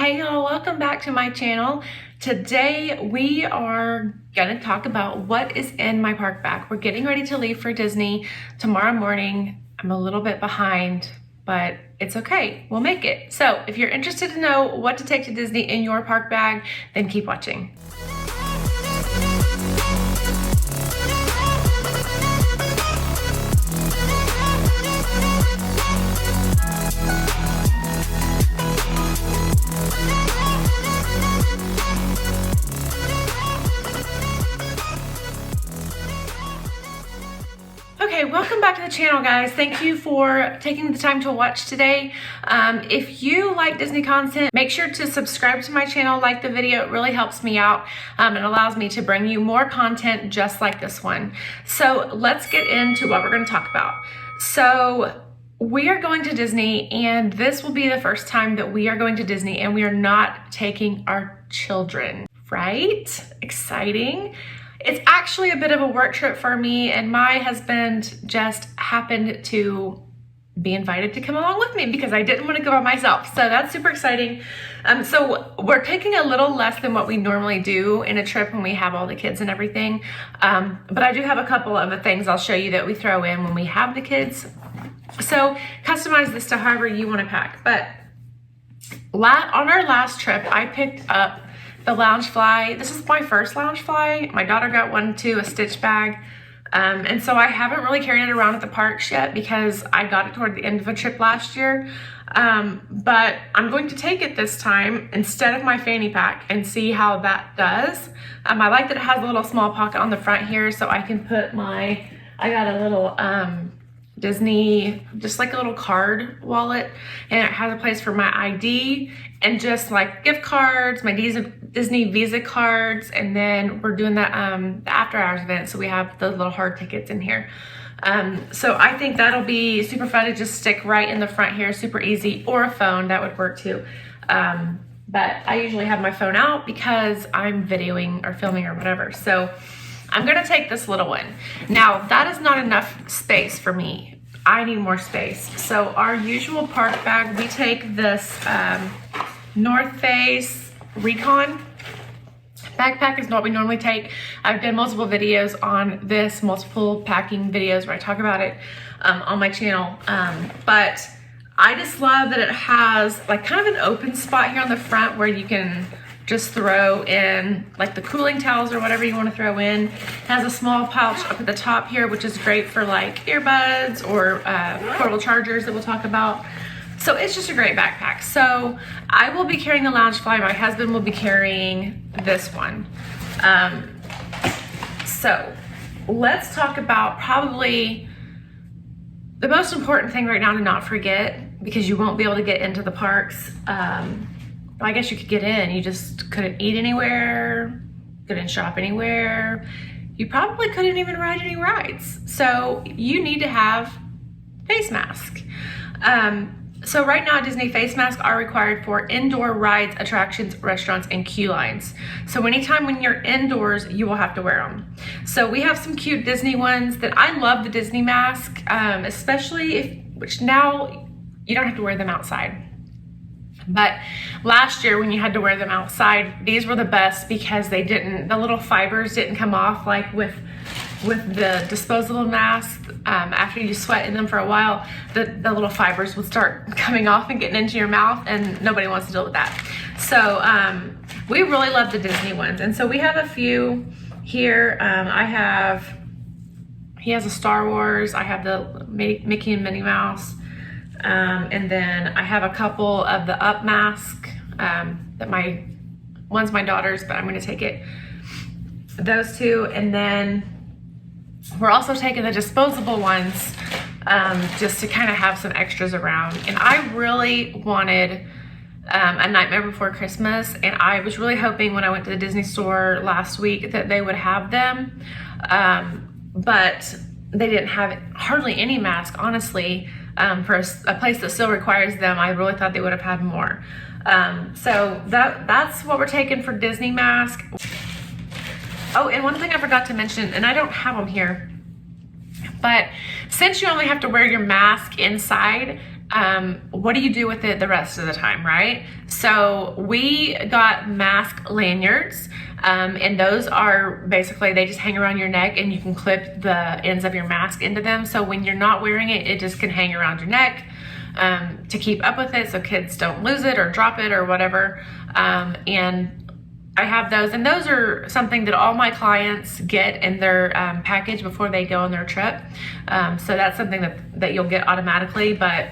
Hey y'all, welcome back to my channel. Today we are gonna talk about what is in my park bag. We're getting ready to leave for Disney tomorrow morning. I'm a little bit behind, but it's okay, we'll make it. So if you're interested to know what to take to Disney in your park bag, then keep watching. Okay, welcome back to the channel, guys. Thank you for taking the time to watch today. If you like Disney content, make sure to subscribe to my channel, like the video. It really helps me out and allows me to bring you more content just like this one. So let's get into what we're going to talk about. So we are going to Disney, and this will be the first time that we are going to Disney and we are not taking our children, right? Exciting. It's actually a bit of a work trip for me, and my husband just happened to be invited to come along with me because I didn't want to go by myself. So that's super exciting. So we're taking a little less than what we normally do in a trip when we have all the kids and everything. But I do have a couple of the things I'll show you that we throw in when we have the kids. So customize this to however you want to pack. But on our last trip, I picked up the Loungefly. This is my first Loungefly. My daughter got one too, a Stitch bag. And so I haven't really carried it around at the parks yet because I got it toward the end of a trip last year. But I'm going to take it this time instead of my fanny pack and see how that does. I like that it has a little small pocket on the front here so I can put I got a little Disney, just like a little card wallet, and it has a place for my ID and just like gift cards, my Disney Visa cards, and then we're doing the after hours event, so we have the little hard tickets in here. So I think that'll be super fun to just stick right in the front here, super easy, or a phone, that would work too. But I usually have my phone out because I'm videoing or filming or whatever. So I'm gonna take this little one. Now that is not enough space for me. I need more space. So our usual park bag, we take this North Face Recon backpack is what we normally take. I've done multiple videos on this, multiple packing videos where I talk about it on my channel. But I just love that it has like kind of an open spot here on the front where you can just throw in like the cooling towels or whatever you want to throw in. It has a small pouch up at the top here, which is great for like earbuds or portable chargers that we'll talk about. So it's just a great backpack. So I will be carrying the Loungefly. My husband will be carrying this one. So let's talk about probably the most important thing right now to not forget, because you won't be able to get into the parks. I guess you could get in, you just couldn't eat anywhere, couldn't shop anywhere. You probably couldn't even ride any rides. So you need to have face mask. So right now Disney face masks are required for indoor rides, attractions, restaurants, and queue lines. So anytime when you're indoors, you will have to wear them. So we have some cute Disney ones that I love the Disney mask, especially which now you don't have to wear them outside. But last year when you had to wear them outside, these were the best because the little fibers didn't come off like with the disposable mask. After you sweat in them for a while, the little fibers would start coming off and getting into your mouth, and nobody wants to deal with that. So we really love the Disney ones. And so we have a few here. He has a Star Wars, I have the Mickey and Minnie Mouse. And then I have a couple of the Up mask that one's my daughter's, but I'm going to take it. Those two, and then we're also taking the disposable ones just to kind of have some extras around. And I really wanted A Nightmare Before Christmas, and I was really hoping when I went to the Disney store last week that they would have them, but they didn't have hardly any mask, honestly. For a place that still requires them, I really thought they would have had more. So that's what we're taking for Disney mask. Oh, and one thing I forgot to mention, and I don't have them here, but since you only have to wear your mask inside, what do you do with it the rest of the time, right? So we got mask lanyards, and those are basically, they just hang around your neck and you can clip the ends of your mask into them. So when you're not wearing it, it just can hang around your neck to keep up with it so kids don't lose it or drop it or whatever. And I have those, and those are something that all my clients get in their package before they go on their trip. So that's something that you'll get automatically, but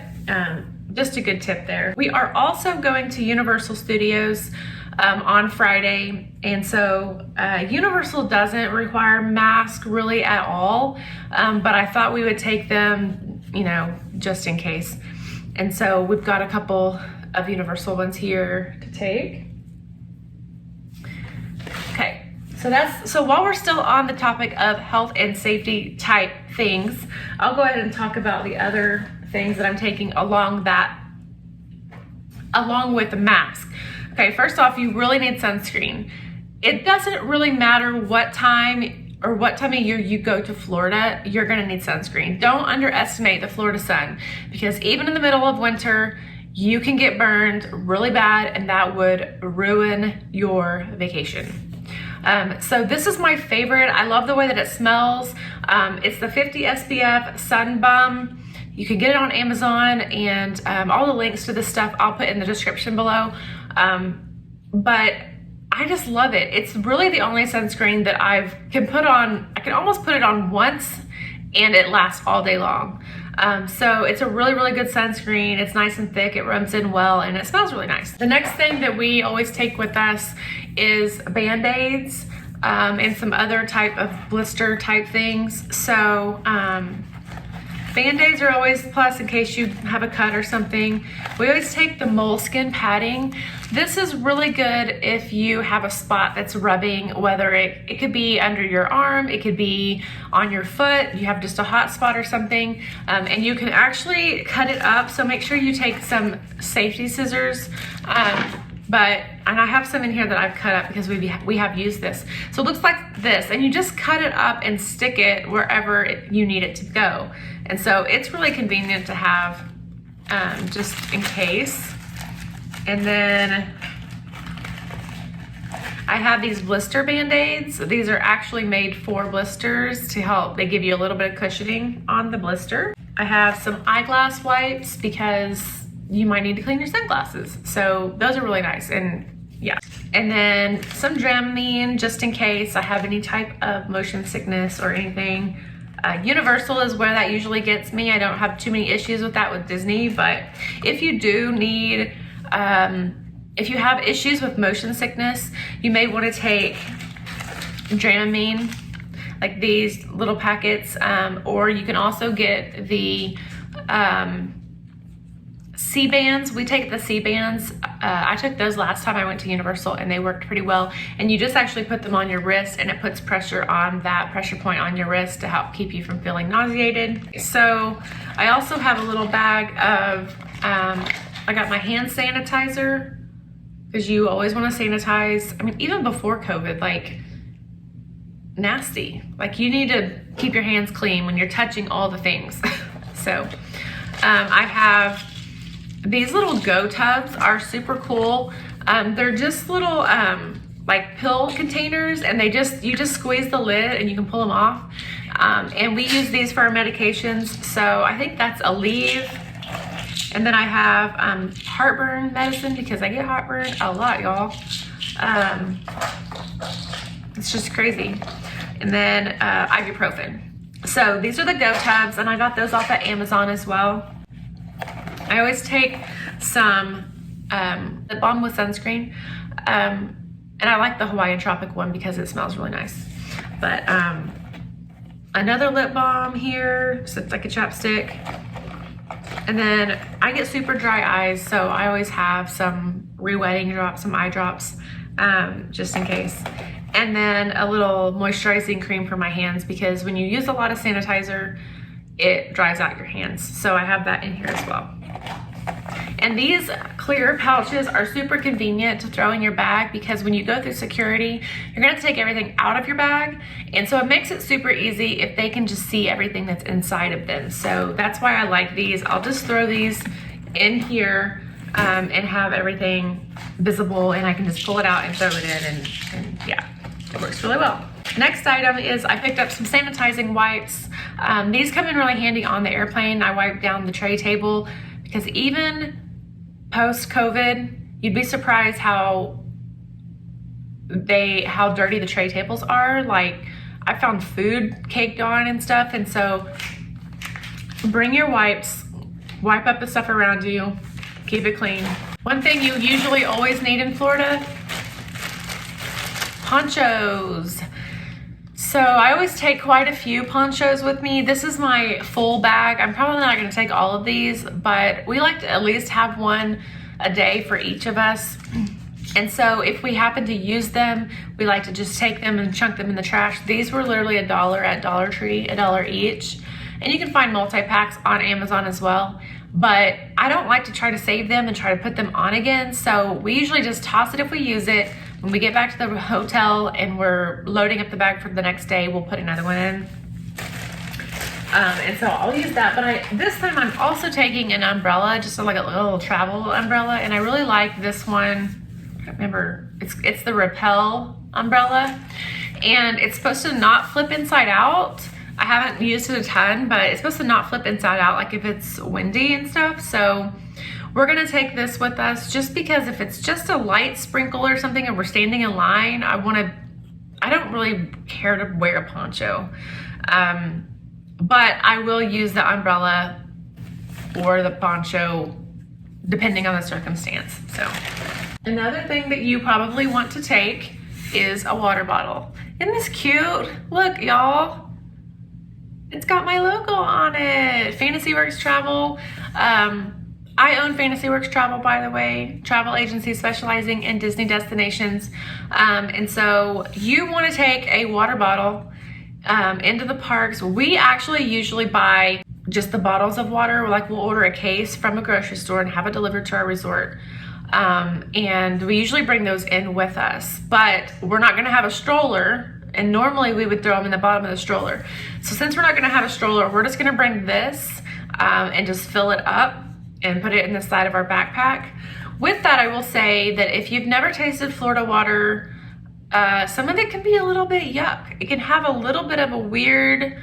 just a good tip there. We are also going to Universal Studios on Friday, and so Universal doesn't require masks really at all, but I thought we would take them, you know, just in case. And so we've got a couple of Universal ones here to take. Okay, so while we're still on the topic of health and safety type things, I'll go ahead and talk about the other things that I'm taking along with the mask. Okay, first off, you really need sunscreen. It doesn't really matter what time of year you go to Florida, you're gonna need sunscreen. Don't underestimate the Florida sun, because even in the middle of winter, you can get burned really bad, and that would ruin your vacation. So this is my favorite. I love the way that it smells. It's the 50 SPF Sun Bum. You can get it on Amazon, and all the links to this stuff I'll put in the description below. But I just love it. It's really the only sunscreen that I can almost put it on once and it lasts all day long. So it's a really, really good sunscreen. It's nice and thick, it rubs in well, and it smells really nice. The next thing that we always take with us is Band-Aids and some other type of blister type things. So Band-Aids are always a plus in case you have a cut or something. We always take the moleskin padding. This is really good if you have a spot that's rubbing, whether it could be under your arm, it could be on your foot, you have just a hot spot or something, and you can actually cut it up. So make sure you take some safety scissors, and I have some in here that I've cut up because we have used this. So it looks like this, and you just cut it up and stick it wherever you need it to go. And so it's really convenient to have just in case. And then I have these blister Band-Aids. These are actually made for blisters to help. They give you a little bit of cushioning on the blister. I have some eyeglass wipes because you might need to clean your sunglasses. So those are really nice, and yeah. And then some Dramamine just in case I have any type of motion sickness or anything. Universal is where that usually gets me. I don't have too many issues with that with Disney, but if you do need, if you have issues with motion sickness, you may want to take Dramamine, like these little packets, or you can also get the C-bands. We take the C-bands. I took those last time I went to Universal, and they worked pretty well. And you just actually put them on your wrist, and it puts pressure on that pressure point on your wrist to help keep you from feeling nauseated. So I also have a little bag of, I got my hand sanitizer, because you always want to sanitize. I mean, even before COVID, like, nasty. Like, you need to keep your hands clean when you're touching all the things. So I have these little Go tubs are super cool. They're just little like pill containers, and you just squeeze the lid and you can pull them off. And we use these for our medications. So I think that's Aleve. And then I have heartburn medicine because I get heartburn a lot, y'all. It's just crazy. And then ibuprofen. So these are the Go tubs, and I got those off at Amazon as well. I always take some lip balm with sunscreen, and I like the Hawaiian Tropic one because it smells really nice. But another lip balm here, so it's like a chapstick. And then I get super dry eyes, so I always have some re-wetting drops, some eye drops, just in case. And then a little moisturizing cream for my hands, because when you use a lot of sanitizer, it dries out your hands. So I have that in here as well. And these clear pouches are super convenient to throw in your bag, because when you go through security, you're gonna take everything out of your bag. And so it makes it super easy if they can just see everything that's inside of them. So that's why I like these. I'll just throw these in here and have everything visible, and I can just pull it out and throw it in, and yeah, it works really well. Next item is I picked up some sanitizing wipes. These come in really handy on the airplane. I wipe down the tray table because even post-COVID, you'd be surprised how dirty the tray tables are. Like, I found food caked on and stuff, and so bring your wipes, wipe up the stuff around you, keep it clean. One thing you usually always need in Florida, ponchos. So I always take quite a few ponchos with me. This is my full bag. I'm probably not gonna take all of these, but we like to at least have one a day for each of us. And so if we happen to use them, we like to just take them and chunk them in the trash. These were literally $1 at Dollar Tree, $1 each. And you can find multi-packs on Amazon as well. But I don't like to try to save them and try to put them on again. So we usually just toss it if we use it. When we get back to the hotel and we're loading up the bag for the next day, we'll put another one in. And so I'll use that, but this time I'm also taking an umbrella, just like a little travel umbrella, and I really like this one. I can't remember, it's the Repel umbrella, and it's supposed to not flip inside out. I haven't used it a ton, but it's supposed to not flip inside out, like if it's windy and stuff. So we're gonna take this with us just because if it's just a light sprinkle or something and we're standing in line, I don't really care to wear a poncho. But I will use the umbrella or the poncho depending on the circumstance. So another thing that you probably want to take is a water bottle. Isn't this cute? Look, y'all. It's got my logo on it. Fantasyworks Travel. I own Fantasyworks Travel, by the way, travel agency specializing in Disney destinations. And so you want to take a water bottle into the parks. We actually usually buy just the bottles of water. Like, we'll order a case from a grocery store and have it delivered to our resort. And we usually bring those in with us, but we're not gonna have a stroller, and normally we would throw them in the bottom of the stroller. So since we're not gonna have a stroller, we're just gonna bring this and just fill it up and put it in the side of our backpack. With that, I will say that if you've never tasted Florida water, some of it can be a little bit yuck. It can have a little bit of a weird,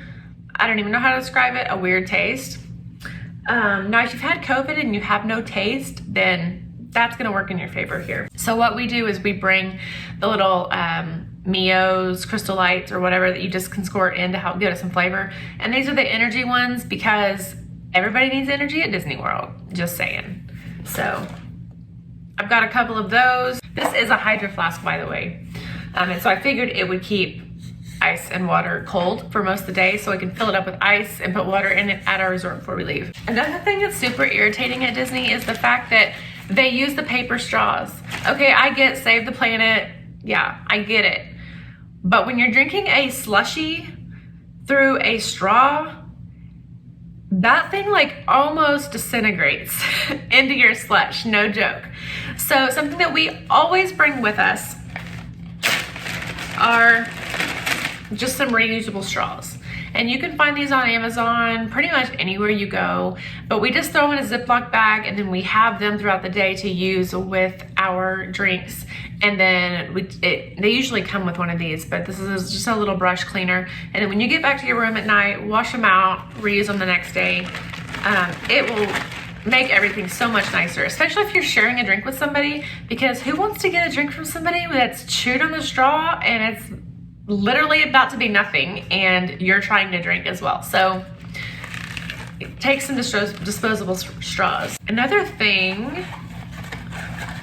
I don't even know how to describe it, a weird taste. Now, if you've had COVID and you have no taste, then that's gonna work in your favor here. So what we do is we bring the little Mio's, Crystal Lights, or whatever that you just can squirt in to help give it some flavor. And these are the energy ones because everybody needs energy at Disney World, just saying. So I've got a couple of those. This is a Hydro Flask, by the way. And so I figured it would keep ice and water cold for most of the day, so I can fill it up with ice and put water in it at our resort before we leave. Another thing that's super irritating at Disney is the fact that they use the paper straws. Okay, I get save the planet. Yeah, I get it. But when you're drinking a slushie through a straw, that thing like almost disintegrates into your slush, no joke. So something that we always bring with us are just some reusable straws. And you can find these on Amazon, pretty much anywhere you go, but we just throw them in a Ziploc bag and then we have them throughout the day to use with our drinks. And then they usually come with one of these, but this is just a little brush cleaner. And then when you get back to your room at night, wash them out, reuse them the next day. It will make everything so much nicer, especially if you're sharing a drink with somebody, because who wants to get a drink from somebody that's chewed on the straw and it's literally about to be nothing and you're trying to drink as well. So take some disposable straws. Another thing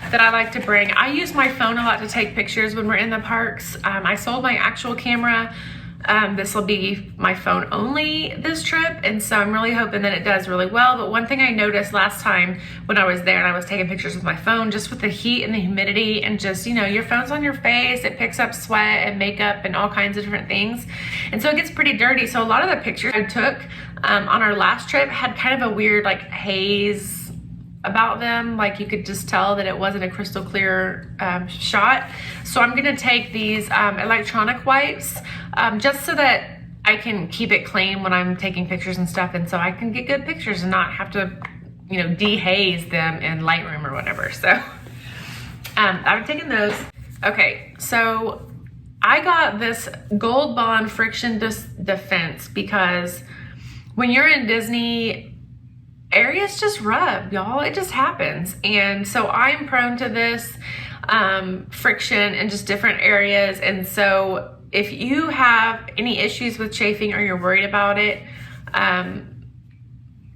that I like to bring, I use my phone a lot to take pictures when we're in the parks. I sold my actual camera. This will be my phone only this trip, and so I'm really hoping that it does really well. But one thing I noticed last time when I was there and I was taking pictures with my phone, just with the heat and the humidity and just, you know, your phone's on your face, it picks up sweat and makeup and all kinds of different things. And so it gets pretty dirty. So a lot of the pictures I took on our last trip had kind of a weird like haze about them, like you could just tell that it wasn't a crystal clear shot. So I'm gonna take these electronic wipes just so that I can keep it clean when I'm taking pictures and stuff, and so I can get good pictures and not have to, dehaze them in Lightroom or whatever. So I've taken those. Okay, so I got this Gold Bond Friction Defense because when you're in Disney, areas just rub, y'all. It just happens. And so I'm prone to this friction in just different areas. And so if you have any issues with chafing or you're worried about it,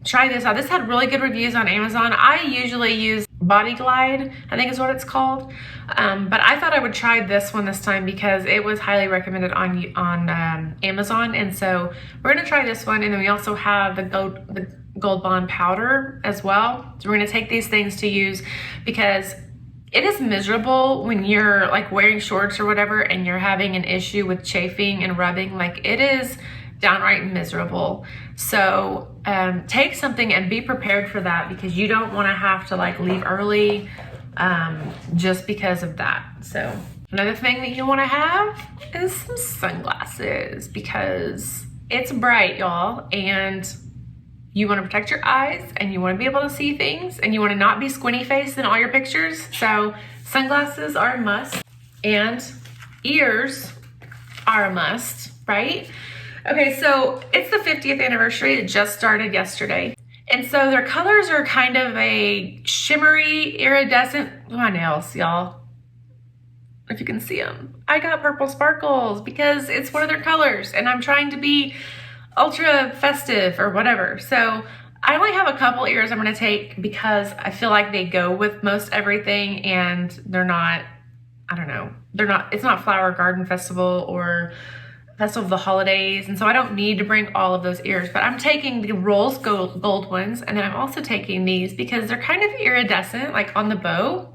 try this out. This had really good reviews on Amazon. I usually use Body Glide, I think is what it's called. But I thought I would try this one this time because it was highly recommended on Amazon. And so we're gonna try this one. And then we also have the Gold Bond powder as well. So we're gonna take these things to use because it is miserable when you're like wearing shorts or whatever and you're having an issue with chafing and rubbing. Like, it is downright miserable. So take something and be prepared for that because you don't want to have to like leave early just because of that. So another thing that you want to have is some sunglasses because it's bright, y'all, and you want to protect your eyes and you want to be able to see things and you want to not be squinty faced in all your pictures. So sunglasses are a must, and ears are a must, right? Okay, so it's the 50th anniversary. It just started yesterday. And so their colors are kind of a shimmery, iridescent. My nails, y'all, if you can see them. I got purple sparkles because it's one of their colors and I'm trying to be ultra festive or whatever. So I only have a couple ears I'm gonna take because I feel like they go with most everything and they're not, I don't know, it's not Flower Garden Festival or Festival of the Holidays, and so I don't need to bring all of those ears, but I'm taking the rose gold ones, and then I'm also taking these because they're kind of iridescent, like on the bow,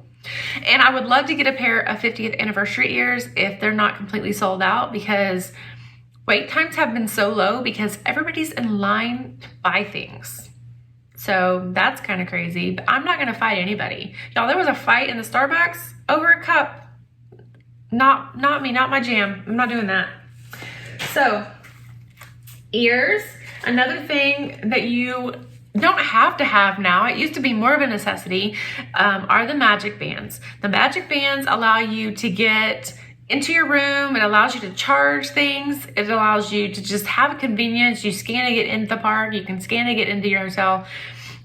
and I would love to get a pair of 50th anniversary ears if they're not completely sold out because wait times have been so low because everybody's in line to buy things. So that's kind of crazy, but I'm not gonna fight anybody. Y'all, there was a fight in the Starbucks over a cup. Not me, not my jam. I'm not doing that. So ears, another thing that you don't have to have now, it used to be more of a necessity, are the magic bands. The magic bands allow you to get into your room. It allows you to charge things. It allows you to just have a convenience. You scan to get into the park. You can scan to get into your hotel.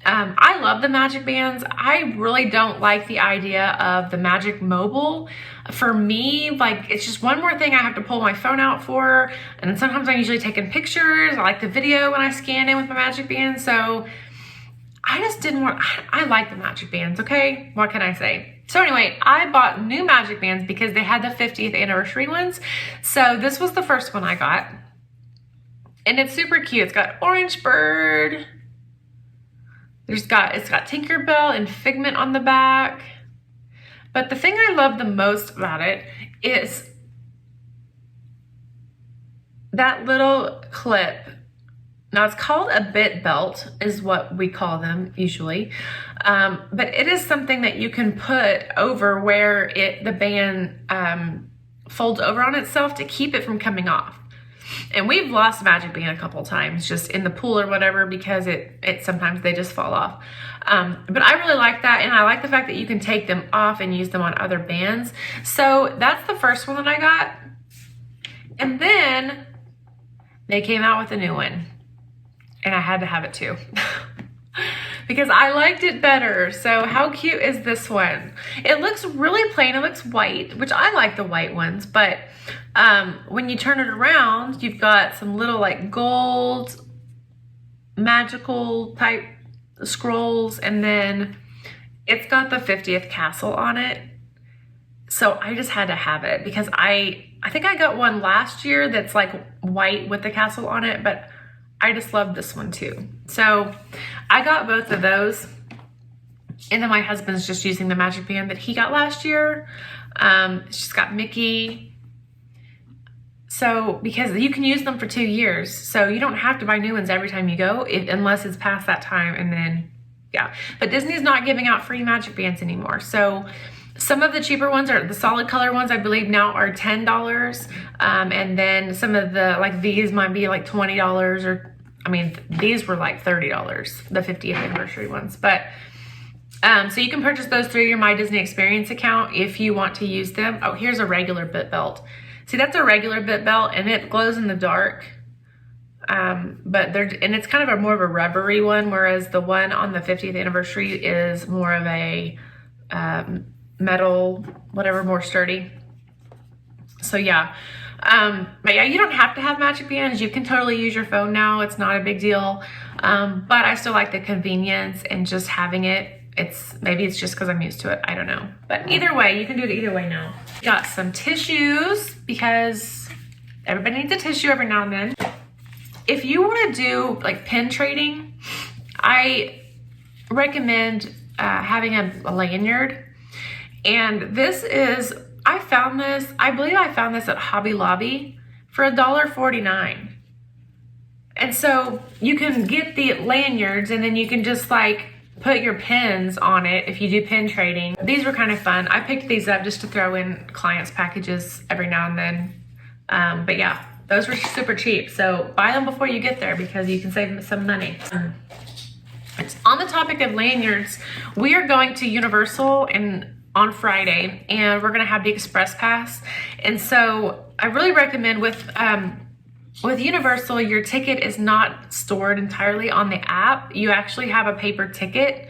I love the magic bands. I really don't like the idea of the Magic Mobile. For me, like, it's just one more thing I have to pull my phone out for. And then sometimes I'm usually taking pictures. I like the video when I scan in with my magic band. So I just didn't want, I like the magic bands, okay? What can I say? So anyway, I bought new magic bands because they had the 50th anniversary ones. So this was the first one I got. And it's super cute. It's got Orange Bird. It's got Tinkerbell and Figment on the back. But the thing I love the most about it is that little clip. Now it's called a bit belt is what we call them usually. But it is something that you can put over where the band folds over on itself to keep it from coming off. And we've lost magic band a couple times just in the pool or whatever because it sometimes they just fall off. But I really like that, and I like the fact that you can take them off and use them on other bands. So that's the first one that I got. And then they came out with a new one, and I had to have it too. Because I liked it better. So how cute is this one? It looks really plain. It looks white, which I like the white ones, but when you turn it around, you've got some little like gold magical type scrolls, and then it's got the 50th castle on it. So I just had to have it because I think I got one last year that's like white with the castle on it, but I just love this one too. So I got both of those. And then my husband's just using the magic band that he got last year. It's just got Mickey. So, because you can use them for 2 years. So you don't have to buy new ones every time you go, unless it's past that time. And then, yeah. But Disney's not giving out free magic bands anymore. So some of the cheaper ones are the solid color ones, I believe now are $10. And then some of the, like these might be like $20 or I mean, these were like $30, the 50th anniversary ones. But so you can purchase those through your My Disney Experience account if you want to use them. Oh, here's a regular bit belt. See, that's a regular bit belt, and it glows in the dark. But it's kind of more of a rubbery one, whereas the one on the 50th anniversary is more of a metal, whatever, more sturdy. So yeah. But yeah, you don't have to have magic bands. You can totally use your phone now. It's not a big deal. But I still like the convenience and just having it. Maybe it's just because I'm used to it. I don't know. But either way, you can do it either way now. Got some tissues because everybody needs a tissue every now and then. If you want to do like pin trading, I recommend having a lanyard. And I believe I found this at Hobby Lobby for $1.49. And so you can get the lanyards and then you can just like put your pins on it if you do pin trading. These were kind of fun. I picked these up just to throw in clients' packages every now and then. But yeah, those were super cheap. So buy them before you get there because you can save some money. On the topic of lanyards, we are going to Universal on Friday, and we're gonna have the Express Pass. And so I really recommend with Universal, your ticket is not stored entirely on the app. You actually have a paper ticket,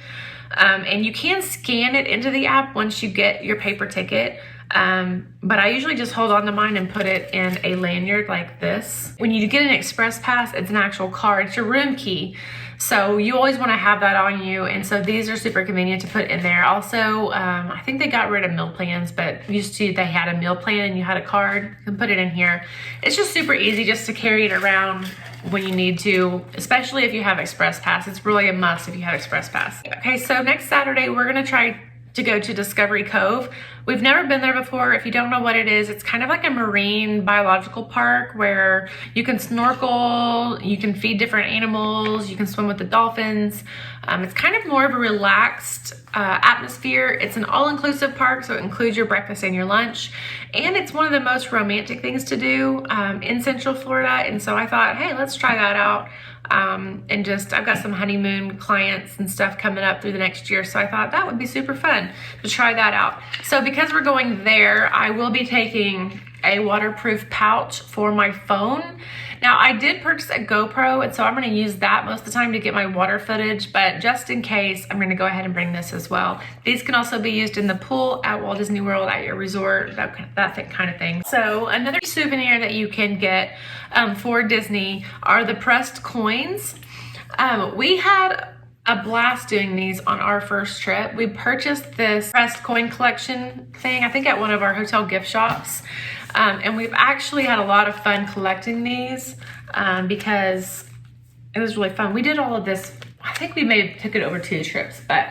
and you can scan it into the app once you get your paper ticket. But I usually just hold on to mine and put it in a lanyard like this. When you get an Express Pass, it's an actual card. It's your room key. So you always want to have that on you. And so these are super convenient to put in there. Also, I think they got rid of meal plans, but they had a meal plan and you had a card. You can put it in here. It's just super easy just to carry it around when you need to, especially if you have Express Pass. It's really a must if you have Express Pass. Okay, so next Saturday, we're going to try to go to Discovery Cove. We've never been there before. If you don't know what it is, it's kind of like a marine biological park where you can snorkel, you can feed different animals, you can swim with the dolphins. It's kind of more of a relaxed atmosphere. It's an all-inclusive park, so it includes your breakfast and your lunch. And it's one of the most romantic things to do in Central Florida. And so I thought, hey, let's try that out. I've got some honeymoon clients and stuff coming up through the next year. So I thought that would be super fun to try that out. So because we're going there, I will be taking a waterproof pouch for my phone. Now I did purchase a GoPro, and so I'm going to use that most of the time to get my water footage, but just in case, I'm going to go ahead and bring this as well. These can also be used in the pool at Walt Disney World, at your resort, that kind of thing. So another souvenir that you can get for Disney are the pressed coins. We had a blast doing these on our first trip. We purchased this pressed coin collection thing, I think at one of our hotel gift shops. And we've actually had a lot of fun collecting these because it was really fun. We did all of this, I think we took it over 2 trips, but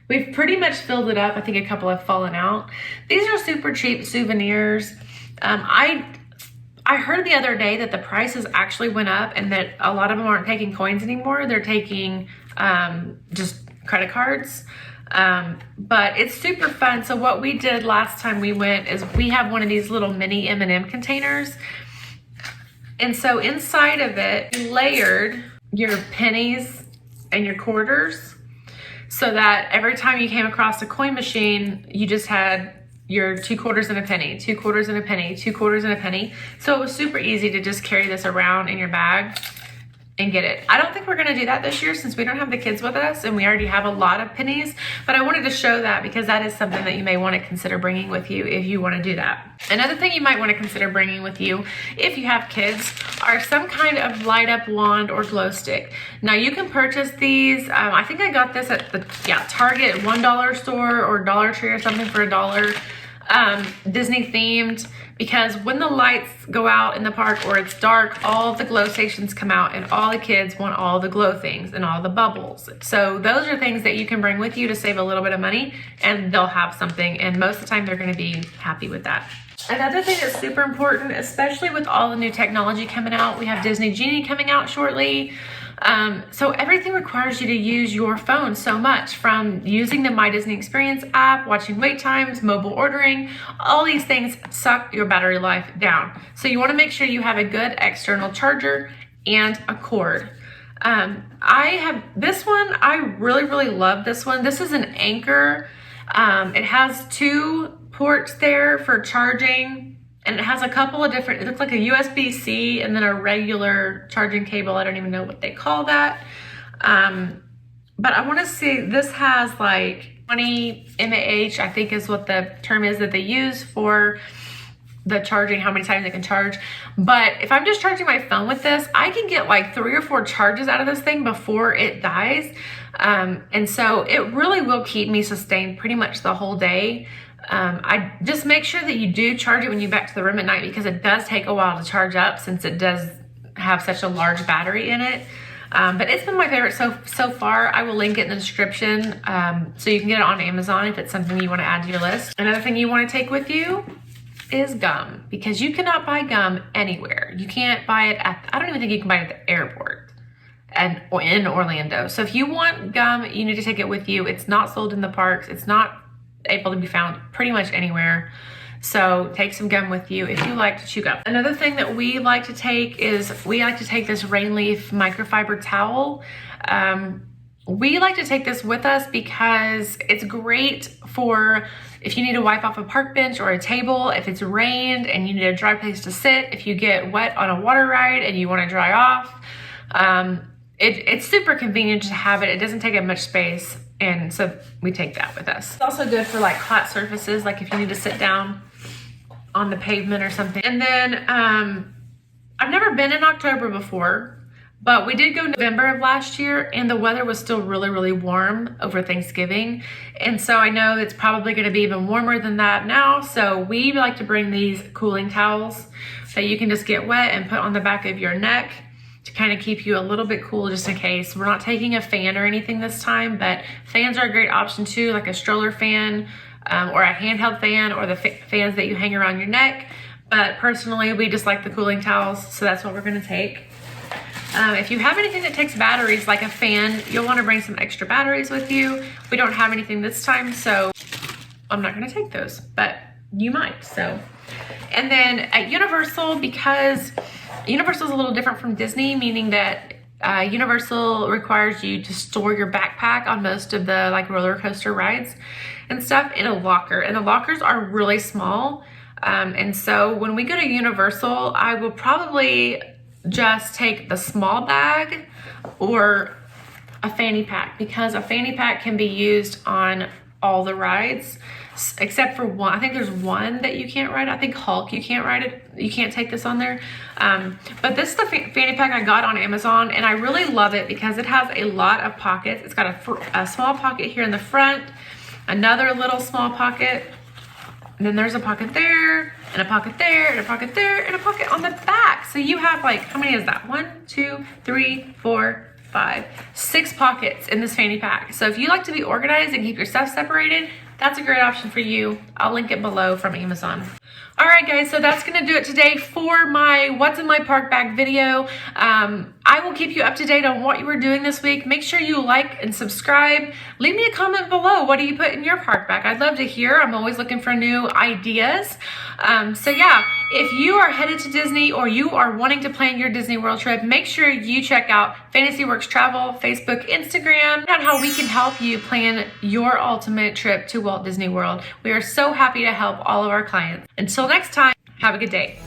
we've pretty much filled it up. I think a couple have fallen out. These are super cheap souvenirs. I heard the other day that the prices actually went up and that a lot of them aren't taking coins anymore. They're taking just credit cards. But it's super fun. So what we did last time we went is we have one of these little mini M&M containers. And so inside of it, you layered your pennies and your quarters so that every time you came across a coin machine, you just had your 2 quarters and a penny, 2 quarters and a penny, 2 quarters and a penny. So it was super easy to just carry this around in your bag and get it. I don't think we're gonna do that this year since we don't have the kids with us and we already have a lot of pennies, but I wanted to show that because that is something that you may wanna consider bringing with you if you wanna do that. Another thing you might wanna consider bringing with you if you have kids are some kind of light up wand or glow stick. Now you can purchase these, I think I got this at the Target $1 store or Dollar Tree or something for $1. Disney themed, because when the lights go out in the park or it's dark, all of the glow stations come out and all the kids want all the glow things and all the bubbles. So those are things that you can bring with you to save a little bit of money, and they'll have something, and most of the time they're going to be happy with that. Another thing that's super important, especially with all the new technology coming out, we have Disney Genie coming out shortly. So everything requires you to use your phone so much, from using the My Disney Experience app, watching wait times, mobile ordering. All these things suck your battery life down. So you want to make sure you have a good external charger and a cord. I have this one. I really love this one. This is an Anchor. It has 2 ports there for charging, and it has a couple of different, it looks like a USB-C and then a regular charging cable. I don't even know what they call that. But I want to see, this has like 20 mAh, I think is what the term is that they use for the charging, how many times it can charge. But if I'm just charging my phone with this, I can get like 3 or 4 charges out of this thing before it dies. And so it really will keep me sustained pretty much the whole day. I just make sure that you do charge it when you get back to the room at night, because it does take a while to charge up since it does have such a large battery in it. But it's been my favorite so far. I will link it in the description, so you can get it on Amazon if it's something you want to add to your list. Another thing you want to take with you is gum, because you cannot buy gum anywhere. You can't buy it at, I don't even think you can buy it at the airport or in Orlando. So if you want gum, you need to take it with you. It's not sold in the parks. It's not able to be found pretty much anywhere. So take some gum with you if you like to chew gum. Another thing that we like to take is, we like to take this rain leaf microfiber towel. We like to take this with us because it's great for if you need to wipe off a park bench or a table, if it's rained and you need a dry place to sit, if you get wet on a water ride and you want to dry off. It's super convenient to have it. It doesn't take up much space, and so we take that with us. It's also good for like hot surfaces, like if you need to sit down on the pavement or something. And then I've never been in October before, but we did go November of last year, and the weather was still really warm over Thanksgiving. And so I know it's probably going to be even warmer than that now. So we like to bring these cooling towels that you can just get wet and put on the back of your neck to kind of keep you a little bit cool, just in case. We're not taking a fan or anything this time, but fans are a great option too, like a stroller fan or a handheld fan, or the fans that you hang around your neck. But personally, we just like the cooling towels, so that's what we're going to take. If you have anything that takes batteries, like a fan, you'll want to bring some extra batteries with you. We don't have anything this time, so I'm not going to take those, but you might. So, and then at Universal, because Universal is a little different from Disney, meaning that Universal requires you to store your backpack on most of the like roller coaster rides and stuff in a locker, and the lockers are really small. And so when we go to Universal, I will probably just take the small bag or a fanny pack, because a fanny pack can be used on all the rides except for one. I think there's one that you can't ride. I think Hulk, you can't ride it. You can't take this on there. But this is the fanny pack I got on Amazon, and I really love it because it has a lot of pockets. It's got a small pocket here in the front, another little small pocket, and then there's a pocket there, and a pocket there, and a pocket there, and a pocket on the back. So you have like, how many is that? 1, 2, 3, 4, 5, 6 pockets in this fanny pack. So if you like to be organized and keep your stuff separated, that's a great option for you. I'll link it below from Amazon. All right, guys, so that's gonna do it today for my What's in My Park Bag video. I will keep you up to date on what you were doing this week. Make sure you like and subscribe. Leave me a comment below. What do you put in your park bag? I'd love to hear. I'm always looking for new ideas. So yeah, if you are headed to Disney or you are wanting to plan your Disney World trip, make sure you check out Fantasyworks Travel, Facebook, Instagram, on how we can help you plan your ultimate trip to Walt Disney World. We are so happy to help all of our clients. Until next time, have a good day.